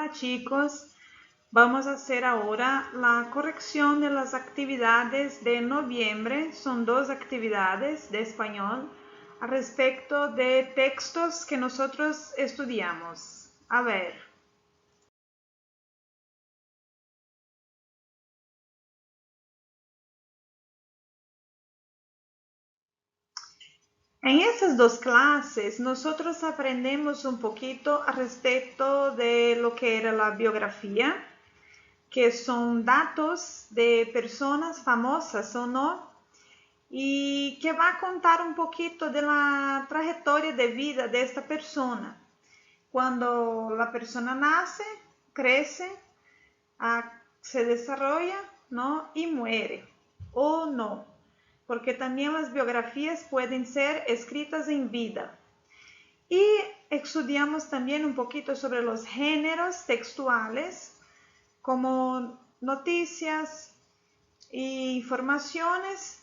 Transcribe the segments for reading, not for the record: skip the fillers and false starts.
Hola chicos, vamos a hacer ahora la corrección de las actividades de noviembre. Son 2 actividades de español al respecto de textos que nosotros estudiamos. A ver. En estas 2 clases nosotros aprendemos un poquito al respecto de lo que era la biografía, que son datos de personas famosas o no, y que va a contar un poquito de la trayectoria de vida de esta persona. Cuando la persona nace, crece, se desarrolla, ¿no? Y muere, o no, porque también las biografías pueden ser escritas en vida. Y estudiamos también un poquito sobre los géneros textuales, como noticias e informaciones,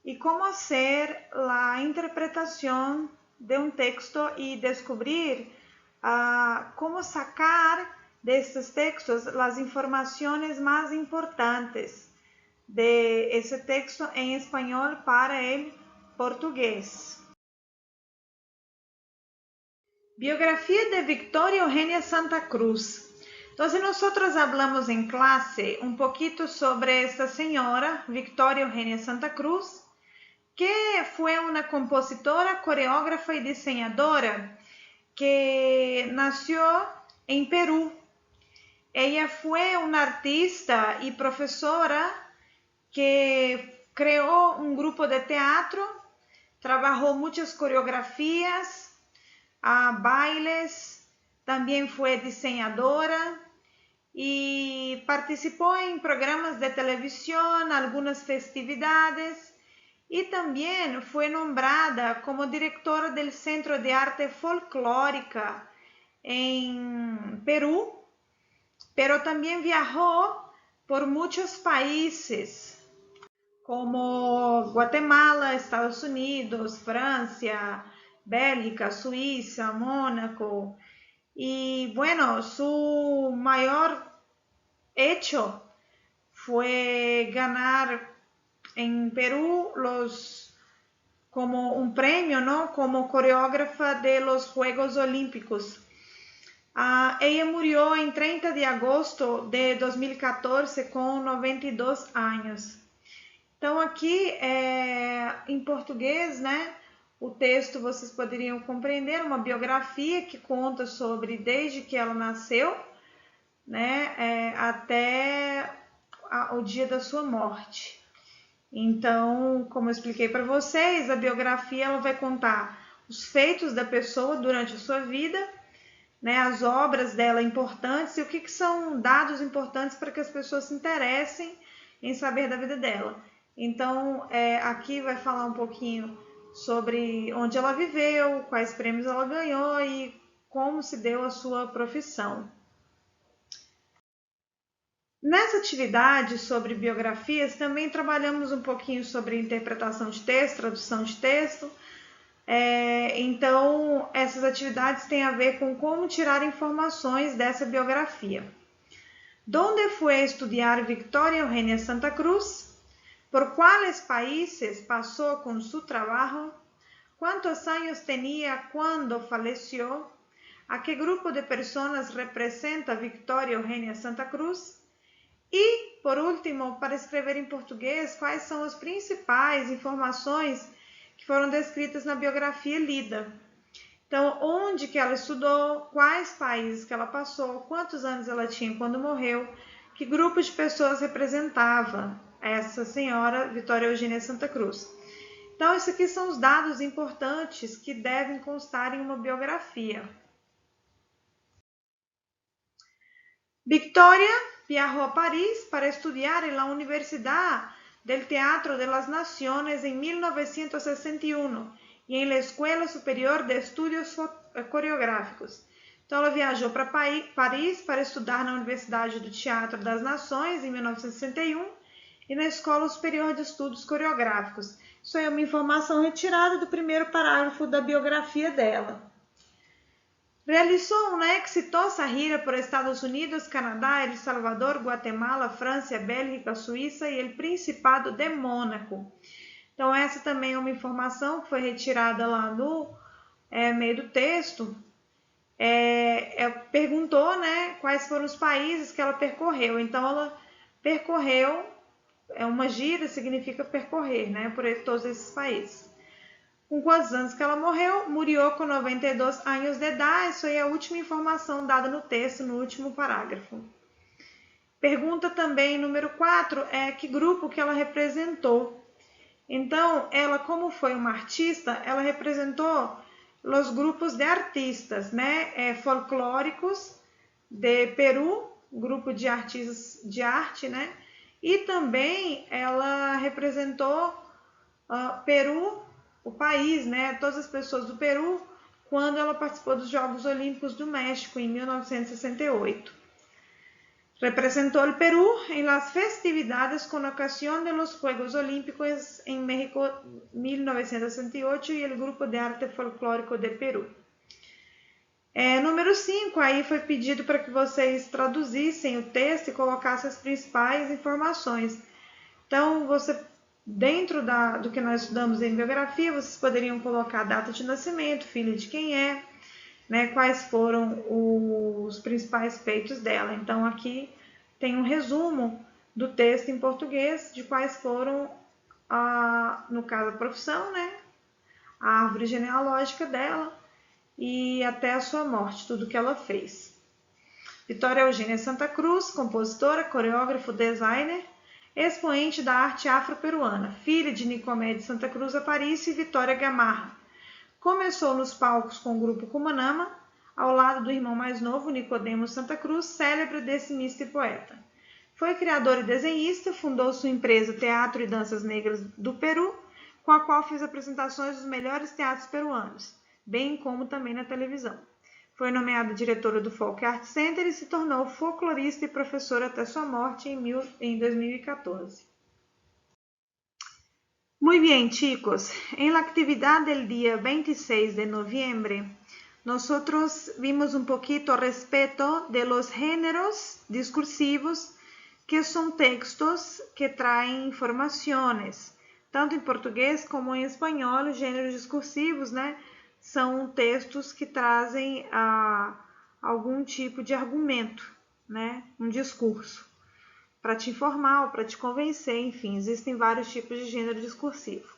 y cómo hacer la interpretación de un texto y descubrir cómo sacar de estos textos las informaciones más importantes de ese texto en español para el portugués. Biografía de Victoria Eugenia Santa Cruz. Entonces nosotros hablamos en clase un poquito sobre esta señora, Victoria Eugenia Santa Cruz, que fue una compositora, coreógrafa y diseñadora que nació en Perú. Ella fue una artista y profesora que creó un grupo de teatro, trabajó muchas coreografías, bailes, también fue diseñadora y participó en programas de televisión, algunas festividades, y también fue nombrada como directora del Centro de Arte Folclórica en Perú, pero también viajó por muchos países como Guatemala, Estados Unidos, Francia, Bélgica, Suiza, Mónaco. Y bueno, su mayor hecho fue ganar en Perú como un premio, ¿no? Como coreógrafa de los Juegos Olímpicos. Ella murió en 30 de agosto de 2014 com 92 anos. Então aqui em português, né? O texto vocês poderiam compreender, uma biografia que conta sobre desde que ela nasceu, né? Até o dia da sua morte. Então, como eu expliquei para vocês, a biografia ela vai contar os feitos da pessoa durante a sua vida, né, as obras dela importantes e o que são dados importantes para que as pessoas se interessem em saber da vida dela. Então, aqui vai falar um pouquinho sobre onde ela viveu, quais prêmios ela ganhou e como se deu a sua profissão. Nessa atividade sobre biografias, também trabalhamos um pouquinho sobre interpretação de texto, tradução de texto. Então, essas atividades têm a ver com como tirar informações dessa biografia. ¿Dónde fue a estudiar Victoria Eugenia Santa Cruz? ¿Por cuáles países pasó con su trabajo? ¿Cuántos años tenía cuando falleció? ¿A qué grupo de personas representa Victoria Eugenia Santa Cruz? E, por último, para escrever em português, quais são as principais informações que foram descritas na biografia lida. Então, onde que ela estudou, quais países que ela passou, quantos anos ela tinha quando morreu, que grupo de pessoas representava essa senhora Victoria Eugenia Santa Cruz. Então, esses aqui são os dados importantes que devem constar em uma biografia. Victoria viajó a París para estudiar en la Universidad del Teatro de las Naciones en 1961 y en la Escuela Superior de Estudios Coreográficos. Então, ela viajou para Paris para estudar na Universidade do Teatro das Nações em 1961 e na Escola Superior de Estudos Coreográficos. Isso aí é uma informação retirada do primeiro parágrafo da biografia dela. Realizó una exitosa gira por Estados Unidos, Canadá, El Salvador, Guatemala, França, Bélgica, Suíça e o Principado de Mônaco. Então, essa também é uma informação que foi retirada lá no meio do texto. Perguntou, né, quais foram os países que ela percorreu. Então, ela percorreu, uma gira significa percorrer, né, por todos esses países. Com quantos anos que ela morreu? Murió com 92 anos de idade. Isso aí é a última informação dada no texto, no último parágrafo. Pergunta também, número 4, que grupo que ela representou. Então, ela, como foi uma artista, ela representou os grupos de artistas, né? Folclóricos de Peru, grupo de artistas de arte, né? E também ela representou Peru, o país, né? Todas as pessoas do Peru, quando ela participou dos Jogos Olímpicos do México em 1968. Representó el Perú en las festividades con ocasión de los Juegos Olímpicos en México 1968 y el Grupo de Arte Folclórico de Peru. Número 5, aí foi pedido para que vocês traduzissem o texto e colocassem as principais informações. Então, dentro do que nós estudamos em biografia, vocês poderiam colocar a data de nascimento, filho de quem é, né, quais foram os principais feitos dela. Então, aqui tem um resumo do texto em português de quais foram, no caso, a profissão, né, a árvore genealógica dela e até a sua morte, tudo que ela fez. Vitória Eugênia Santa Cruz, compositora, coreógrafo, designer, expoente da arte afro-peruana, filha de Nicomé de Santa Cruz Aparício e Vitória Gamarra. Começou nos palcos com o grupo Cumanama, ao lado do irmão mais novo, Nicodemo Santa Cruz, célebre decimista e poeta. Foi criador e desenhista, fundou sua empresa Teatro e Danças Negras do Peru, com a qual fez apresentações dos melhores teatros peruanos, bem como também na televisão. Foi nomeada diretora do Folk Art Center e se tornou folclorista e professora até sua morte em 2014. Muy bien, chicos. En la actividad del día 26 de noviembre, nosotros vimos un poquito respecto de los géneros discursivos, que son textos que traen informaciones, tanto em português como em espanhol. Os gêneros discursivos, né, são textos que trazem algum tipo de argumento, né, um discurso, para te informar ou para te convencer, enfim, existem vários tipos de gênero discursivo.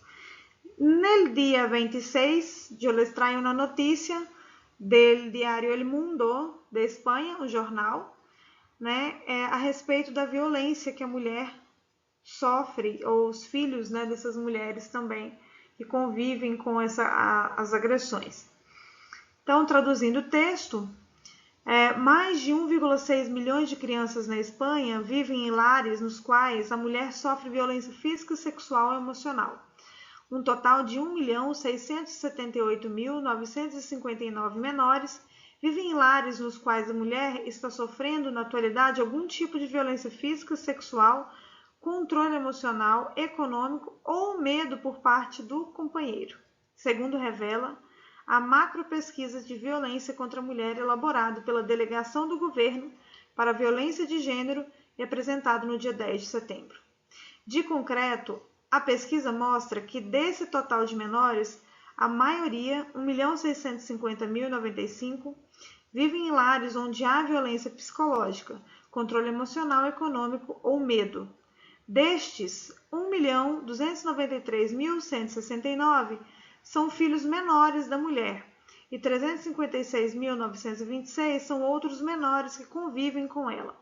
No dia 26, eu les trago uma notícia do diário El Mundo de Espanha, um jornal, né, a respeito da violência que a mulher sofre, ou os filhos, né, dessas mulheres também, que convivem com as agressões. Então, traduzindo o texto, mais de 1,6 milhões de crianças na Espanha vivem em lares nos quais a mulher sofre violência física, sexual e emocional. Um total de 1.678.959 menores vivem em lares nos quais a mulher está sofrendo na atualidade algum tipo de violência física, sexual, controle emocional, econômico ou medo por parte do companheiro, segundo revela a macropesquisa de violência contra a mulher elaborada pela Delegação do Governo para a Violência de Gênero e apresentado no dia 10 de setembro. De concreto, a pesquisa mostra que desse total de menores, a maioria, 1.650.095, vivem em lares onde há violência psicológica, controle emocional, econômico ou medo. Destes, 1.293.169 são filhos menores da mulher e 356.926 são outros menores que convivem com ela.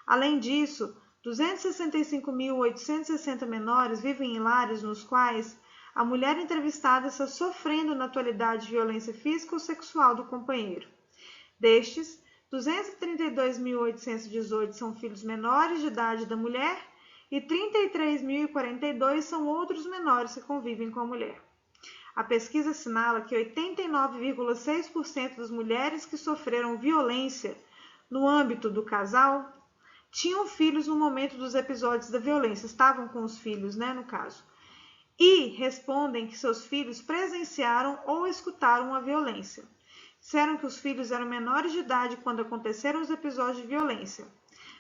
Além disso, 265.860 menores vivem em lares nos quais a mulher entrevistada está sofrendo na atualidade violência física ou sexual do companheiro. Destes, 232.818 são filhos menores de idade da mulher e 33.042 são outros menores que convivem com a mulher. A pesquisa assinala que 89,6% das mulheres que sofreram violência no âmbito do casal tinham filhos no momento dos episódios da violência, estavam com os filhos, né, no caso, e respondem que seus filhos presenciaram ou escutaram a violência. disseram que os filhos eram menores de idade quando aconteceram os episódios de violência.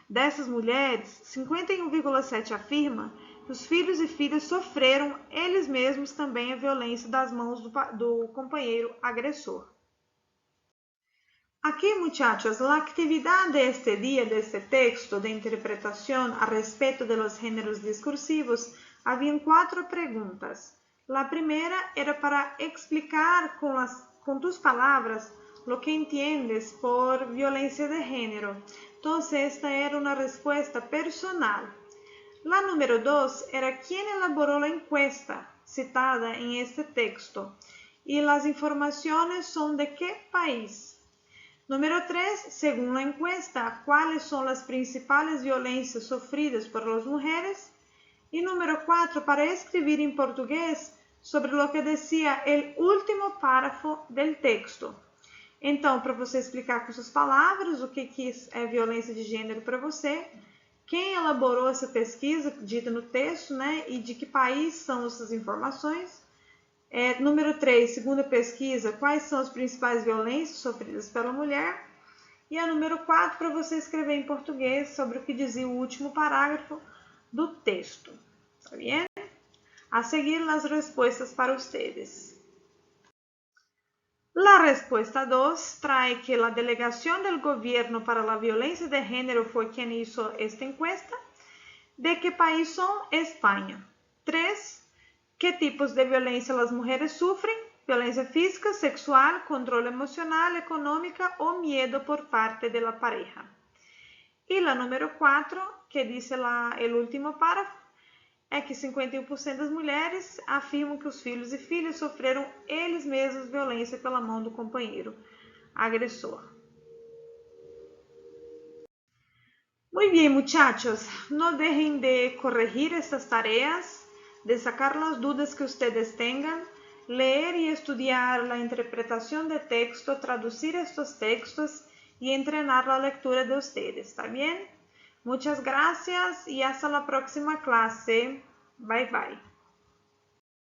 Dessas mulheres, 51,7% afirma que os filhos e filhas sofreram eles mesmos também a violência das mãos do companheiro agressor. Aquí, muchachos, la actividad de este día de este texto de interpretación a respecto de los géneros discursivos habían 4 preguntas. La primera era para explicar con tus palabras lo que entiendes por violencia de género. Entonces, esta era una respuesta personal. La número 2 era quién elaboró la encuesta citada en este texto y las informaciones son de qué país. Número 3, según la encuesta, ¿cuáles son las principales violencias sufridas por las mujeres? Y número 4, para escribir en portugués sobre lo que decía el último párrafo del texto. Então, para você explicar com suas palavras o que é violência de gênero para você, quem elaborou essa pesquisa dita no texto, né, e de que país são essas informações. Número 3, segunda pesquisa, quais são as principais violências sofridas pela mulher? E a número 4, para você escrever em português sobre o que dizia o último parágrafo do texto. ¿Está bien? A seguir, as respostas para ustedes. La respuesta 2 trae que la delegación del gobierno para la violencia de género fue quien hizo esta encuesta. ¿De qué país son? España. 3. ¿Qué tipos de violencia las mujeres sufren? Violencia física, sexual, control emocional, económica o miedo por parte de la pareja. Y la número 4, que dice el último párrafo, é que 51% das mulheres afirmam que os filhos e filhas sofreram eles mesmos violência pela mão do companheiro agressor. Muy bien, muchachos, no dejen de corregir estas tareas, de sacar las dudas que ustedes tengan, leer y estudiar la interpretación de texto, traducir estos textos y entrenar la lectura de ustedes, ¿está bien? Muchas gracias y hasta la próxima clase. Bye bye.